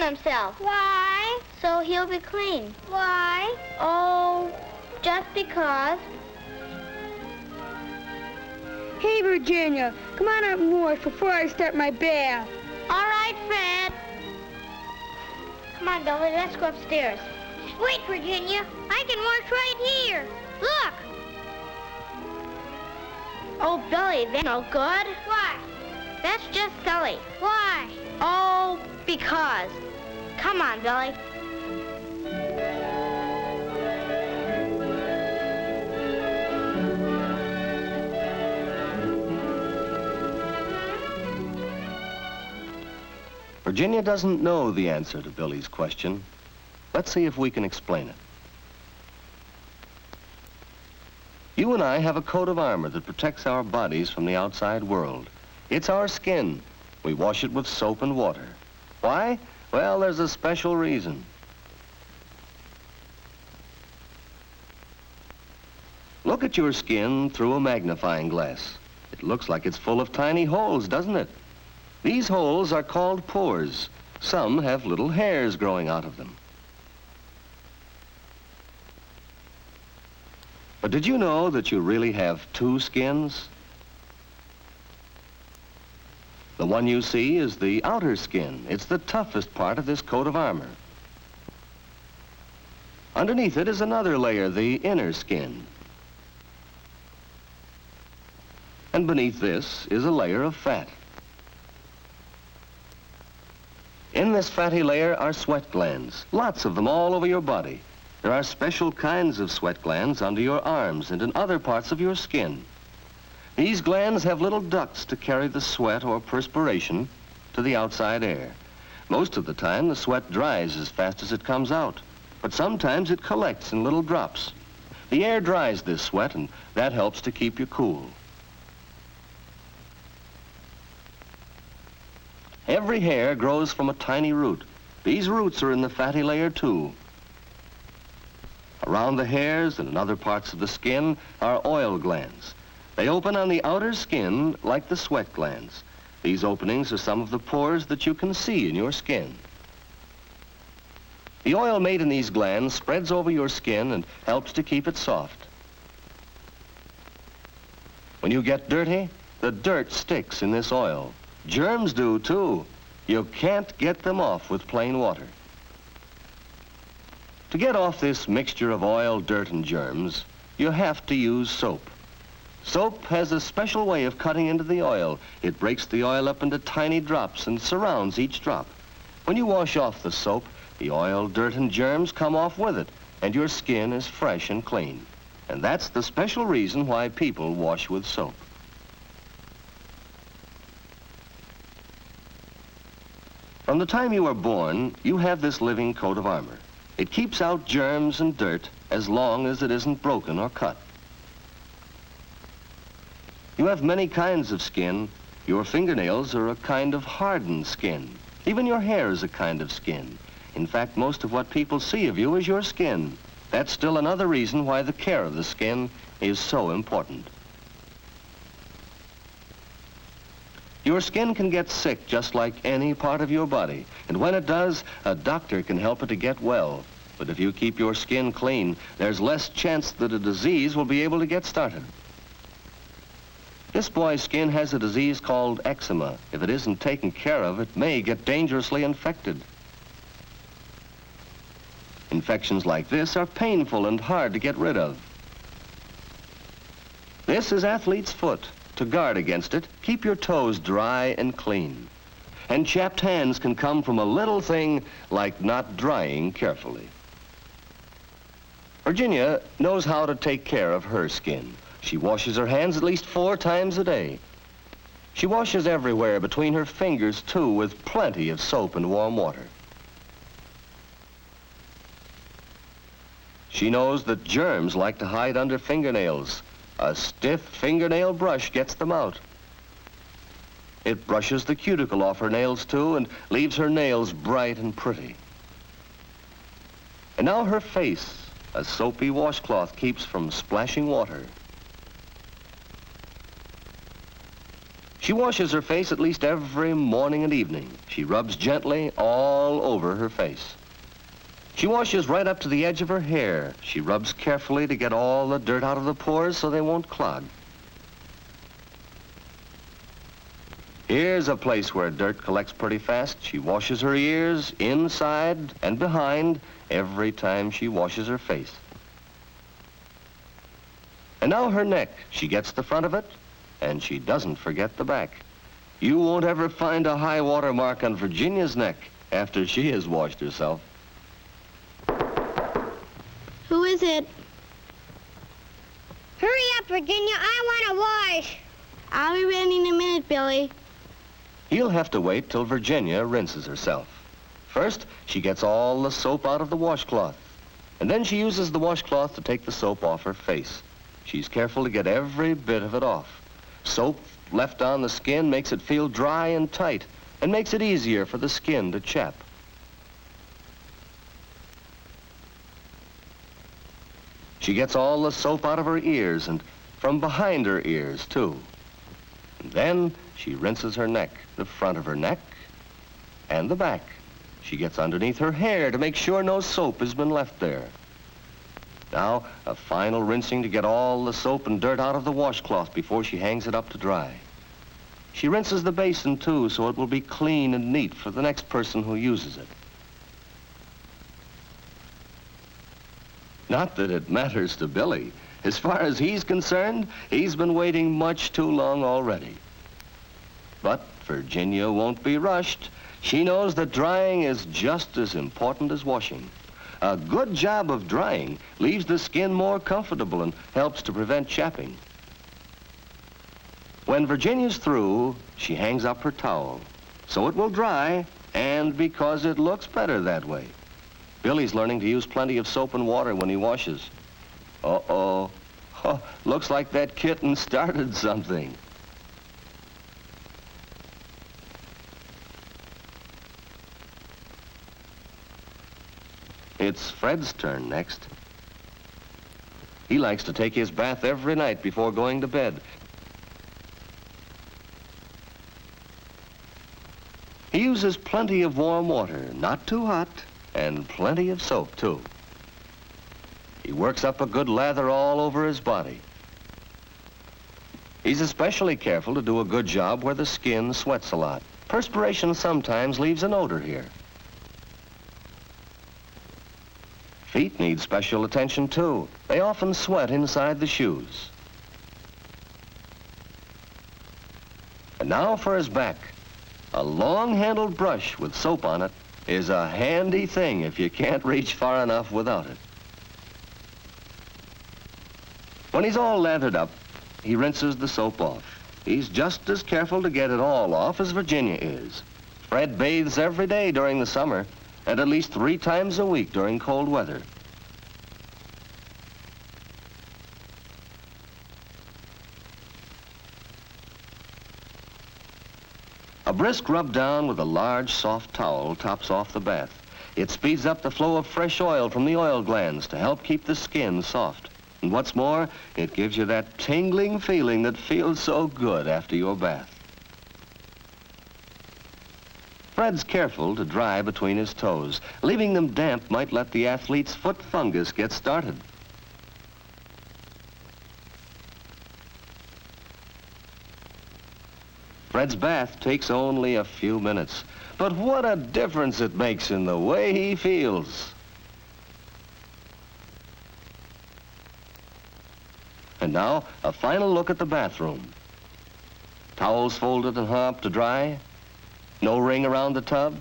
washing himself. Why? So he'll be clean. Why? Oh, just because. Hey, Virginia, come on up and wash before I start my bath. All right, Fred. Come on, Billy, let's go upstairs. Wait, Virginia. I can wash right here. Look. Oh, Billy, that's no good. Why? That's just silly. Why? Oh, because. Come on, Billy. Virginia doesn't know the answer to Billy's question. Let's see if we can explain it. You and I have a coat of armor that protects our bodies from the outside world. It's our skin. We wash it with soap and water. Why? Well, there's a special reason. Look at your skin through a magnifying glass. It looks like it's full of tiny holes, doesn't it? These holes are called pores. Some have little hairs growing out of them. But did you know that you really have two skins? The one you see is the outer skin. It's the toughest part of this coat of armor. Underneath it is another layer, the inner skin. And beneath this is a layer of fat. In this fatty layer are sweat glands, lots of them all over your body. There are special kinds of sweat glands under your arms and in other parts of your skin. These glands have little ducts to carry the sweat or perspiration to the outside air. Most of the time, the sweat dries as fast as it comes out, but sometimes it collects in little drops. The air dries this sweat, and that helps to keep you cool. Every hair grows from a tiny root. These roots are in the fatty layer too. Around the hairs and in other parts of the skin are oil glands. They open on the outer skin like the sweat glands. These openings are some of the pores that you can see in your skin. The oil made in these glands spreads over your skin and helps to keep it soft. When you get dirty, the dirt sticks in this oil. Germs do too. You can't get them off with plain water. To get off this mixture of oil, dirt, and germs, you have to use soap. Soap has a special way of cutting into the oil. It breaks the oil up into tiny drops and surrounds each drop. When you wash off the soap, the oil, dirt, and germs come off with it, and your skin is fresh and clean. And that's the special reason why people wash with soap. From the time you are born, you have this living coat of armor. It keeps out germs and dirt as long as it isn't broken or cut. You have many kinds of skin. Your fingernails are a kind of hardened skin. Even your hair is a kind of skin. In fact, most of what people see of you is your skin. That's still another reason why the care of the skin is so important. Your skin can get sick just like any part of your body, and when it does, a doctor can help it to get well. But if you keep your skin clean, there's less chance that a disease will be able to get started. This boy's skin has a disease called eczema. If it isn't taken care of, it may get dangerously infected. Infections like this are painful and hard to get rid of. This is athlete's foot. To guard against it, keep your toes dry and clean. And chapped hands can come from a little thing like not drying carefully. Virginia knows how to take care of her skin. She washes her hands at least 4 times a day. She washes everywhere between her fingers, too, with plenty of soap and warm water. She knows that germs like to hide under fingernails. A stiff fingernail brush gets them out. It brushes the cuticle off her nails, too, and leaves her nails bright and pretty. And now her face, a soapy washcloth keeps from splashing water. She washes her face at least every morning and evening. She rubs gently all over her face. She washes right up to the edge of her hair. She rubs carefully to get all the dirt out of the pores so they won't clog. Here's a place where dirt collects pretty fast. She washes her ears inside and behind every time she washes her face. And now her neck. She gets the front of it, and she doesn't forget the back. You won't ever find a high water mark on Virginia's neck after she has washed herself. Who is it? Hurry up, Virginia. I want to wash. I'll be ready in a minute, Billy. He'll have to wait till Virginia rinses herself. First, she gets all the soap out of the washcloth, and then she uses the washcloth to take the soap off her face. She's careful to get every bit of it off. Soap left on the skin makes it feel dry and tight and makes it easier for the skin to chap. She gets all the soap out of her ears and from behind her ears, too. And then she rinses her neck, the front of her neck and the back. She gets underneath her hair to make sure no soap has been left there. Now, a final rinsing to get all the soap and dirt out of the washcloth before she hangs it up to dry. She rinses the basin, too, so it will be clean and neat for the next person who uses it. Not that it matters to Billy. As far as he's concerned, he's been waiting much too long already. But Virginia won't be rushed. She knows that drying is just as important as washing. A good job of drying leaves the skin more comfortable and helps to prevent chapping. When Virginia's through, she hangs up her towel, so it will dry, and because it looks better that way. Billy's learning to use plenty of soap and water when he washes. Uh-oh. Oh, looks like that kitten started something. It's Fred's turn next. He likes to take his bath every night before going to bed. He uses plenty of warm water, not too hot, and plenty of soap, too. He works up a good lather all over his body. He's especially careful to do a good job where the skin sweats a lot. Perspiration sometimes leaves an odor here. Feet need special attention, too. They often sweat inside the shoes. And now for his back. A long-handled brush with soap on it is a handy thing if you can't reach far enough without it. When he's all lathered up, he rinses the soap off. He's just as careful to get it all off as Virginia is. Fred bathes every day during the summer, and at least 3 times a week during cold weather. A brisk rub down with a large, soft towel tops off the bath. It speeds up the flow of fresh oil from the oil glands to help keep the skin soft. And what's more, it gives you that tingling feeling that feels so good after your bath. Fred's careful to dry between his toes. Leaving them damp might let the athlete's foot fungus get started. Fred's bath takes only a few minutes, but what a difference it makes in the way he feels. And now, a final look at the bathroom. Towels folded and hung up to dry, no ring around the tub,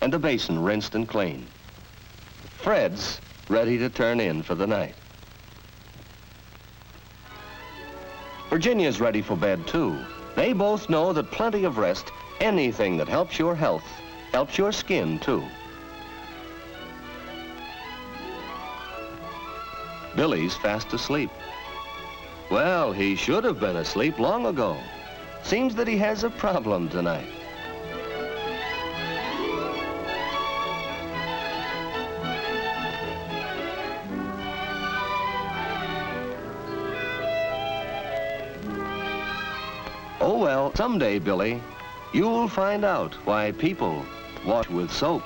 and the basin rinsed and clean. Fred's ready to turn in for the night. Virginia's ready for bed, too. They both know that plenty of rest, anything that helps your health, helps your skin, too. Billy's fast asleep. Well, he should have been asleep long ago. Seems that he has a problem tonight. Oh well, someday, Billy, you'll find out why people wash with soap.